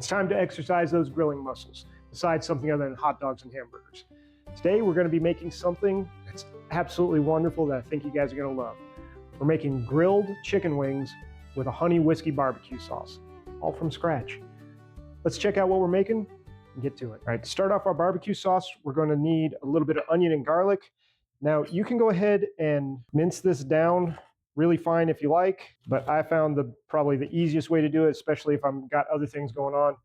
It's time to exercise those grilling muscles, besides something other than hot dogs and hamburgers. Today we're going to be making something that's absolutely wonderful that I think you guys are going to love. We're making grilled chicken wings with a honey whiskey barbecue sauce, all from scratch. Let's check out what we're making and get to it. All right, to start off our barbecue sauce, we're going to need a little bit of onion and garlic. Now you can go ahead and mince this down really fine if you like, but I found probably the easiest way to do it, especially if I've got other things going on,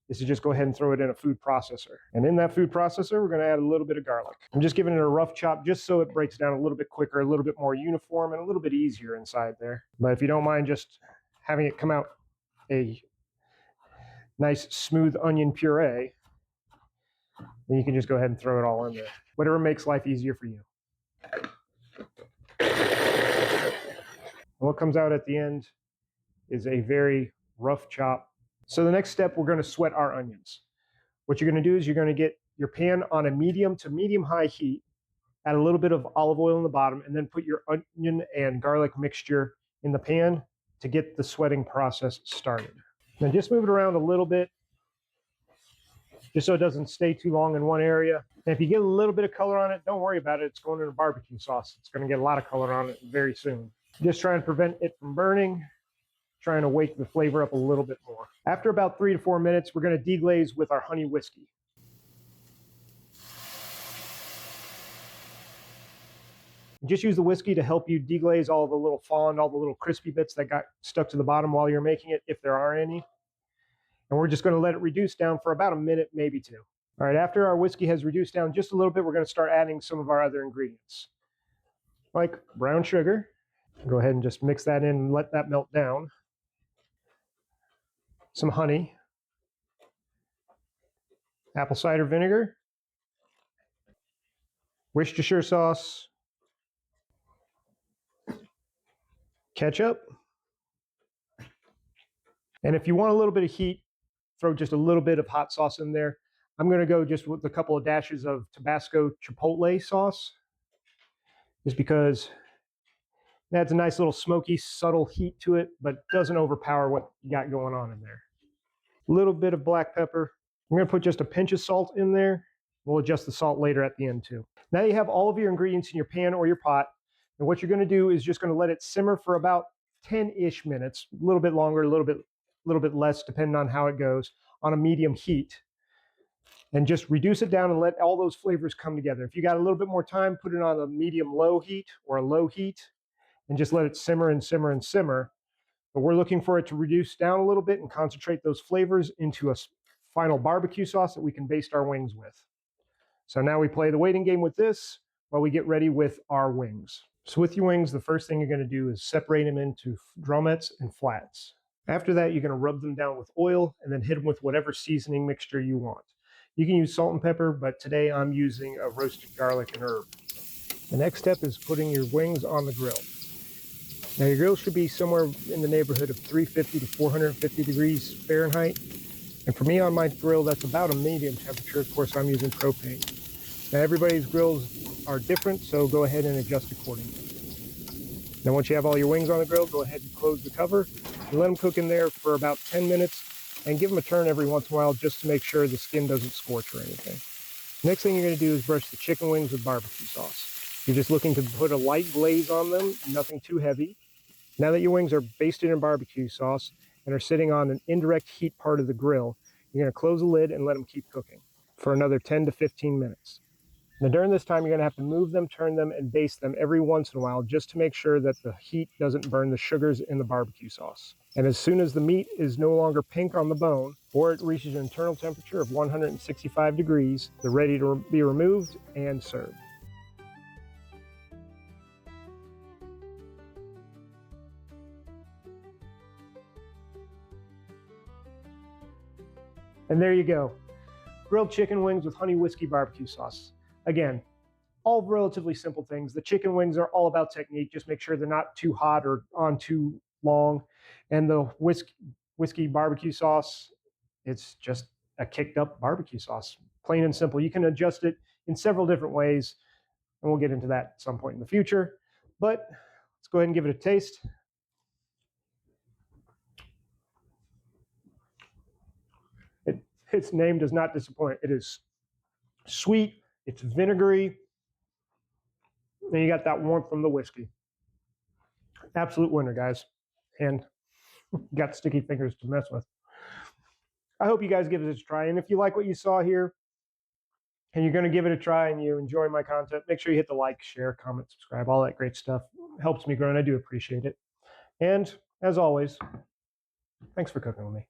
is to just go ahead and throw it in a food processor. And in that food processor, we're going to add a little bit of garlic. I'm just giving it a rough chop just so it breaks down a little bit quicker, a little bit more uniform, and a little bit easier inside there. But if you don't mind just having it come out a nice smooth onion puree, then you can just go ahead and throw it all in there. Whatever makes life easier for you. And what comes out at the end is a very rough chop. So the next step, we're going to sweat our onions. What you're going to do is you're going to get your pan on a medium to medium-high heat, add a little bit of olive oil in the bottom, and then put your onion and garlic mixture in the pan to get the sweating process started. Now just move it around a little bit, just so it doesn't stay too long in one area. And if you get a little bit of color on it, don't worry about it. It's going in a barbecue sauce. It's going to get a lot of color on it very soon. Just trying to prevent it from burning, trying to wake the flavor up a little bit more. After about 3 to 4 minutes, we're going to deglaze with our honey whiskey. Just use the whiskey to help you deglaze all the little fond, all the little crispy bits that got stuck to the bottom while you're making it, if there are any. And we're just going to let it reduce down for about a minute, maybe 2. All right, after our whiskey has reduced down just a little bit, we're going to start adding some of our other ingredients, like brown sugar. Go ahead and just mix that in and let that melt down. Some honey, apple cider vinegar, Worcestershire sauce, ketchup, and if you want a little bit of heat, throw just a little bit of hot sauce in there. I'm going to go just with a couple of dashes of Tabasco Chipotle sauce, just because it adds a nice little smoky, subtle heat to it, but doesn't overpower what you got going on in there. A little bit of black pepper. I'm going to put just a pinch of salt in there. We'll adjust the salt later at the end too. Now you have all of your ingredients in your pan or your pot, and what you're going to do is just going to let it simmer for about 10-ish minutes, a little bit longer, a little bit less, depending on how it goes, on a medium heat. And just reduce it down and let all those flavors come together. If you got a little bit more time, put it on a medium-low heat or a low heat, and just let it simmer and simmer and simmer. But we're looking for it to reduce down a little bit and concentrate those flavors into a final barbecue sauce that we can baste our wings with. So now we play the waiting game with this while we get ready with our wings. So with your wings, the first thing you're going to do is separate them into drumettes and flats. After that, you're going to rub them down with oil and then hit them with whatever seasoning mixture you want. You can use salt and pepper, but today I'm using a roasted garlic and herb. The next step is putting your wings on the grill. Now your grill should be somewhere in the neighborhood of 350 to 450 degrees Fahrenheit. And for me on my grill, that's about a medium temperature. Of course, I'm using propane. Now everybody's grills are different, so go ahead and adjust accordingly. Now once you have all your wings on the grill, go ahead and close the cover and let them cook in there for about 10 minutes and give them a turn every once in a while just to make sure the skin doesn't scorch or anything. Next thing you're going to do is brush the chicken wings with barbecue sauce. You're just looking to put a light glaze on them, nothing too heavy. Now that your wings are basted in barbecue sauce and are sitting on an indirect heat part of the grill, you're going to close the lid and let them keep cooking for another 10 to 15 minutes. Now during this time, you're going to have to move them, turn them, and baste them every once in a while just to make sure that the heat doesn't burn the sugars in the barbecue sauce. And as soon as the meat is no longer pink on the bone, or it reaches an internal temperature of 165 degrees, they're ready to be removed and served. And there you go, grilled chicken wings with honey whiskey barbecue sauce. Again, all relatively simple things. The chicken wings are all about technique. Just make sure they're not too hot or on too long. And the whiskey barbecue sauce, it's just a kicked up barbecue sauce, plain and simple. You can adjust it in several different ways, and we'll get into that at some point in the future. But let's go ahead and give it a taste. its name does not disappoint. It is sweet, it's vinegary, and you got that warmth from the whiskey. Absolute winner, guys. And got sticky fingers to mess with. I hope you guys give it a try. And if you like what you saw here and you're going to give it a try and you enjoy my content, make sure you hit the like, share, comment, subscribe, all that great stuff. It helps me grow, and I do appreciate it. And as always, thanks for cooking with me.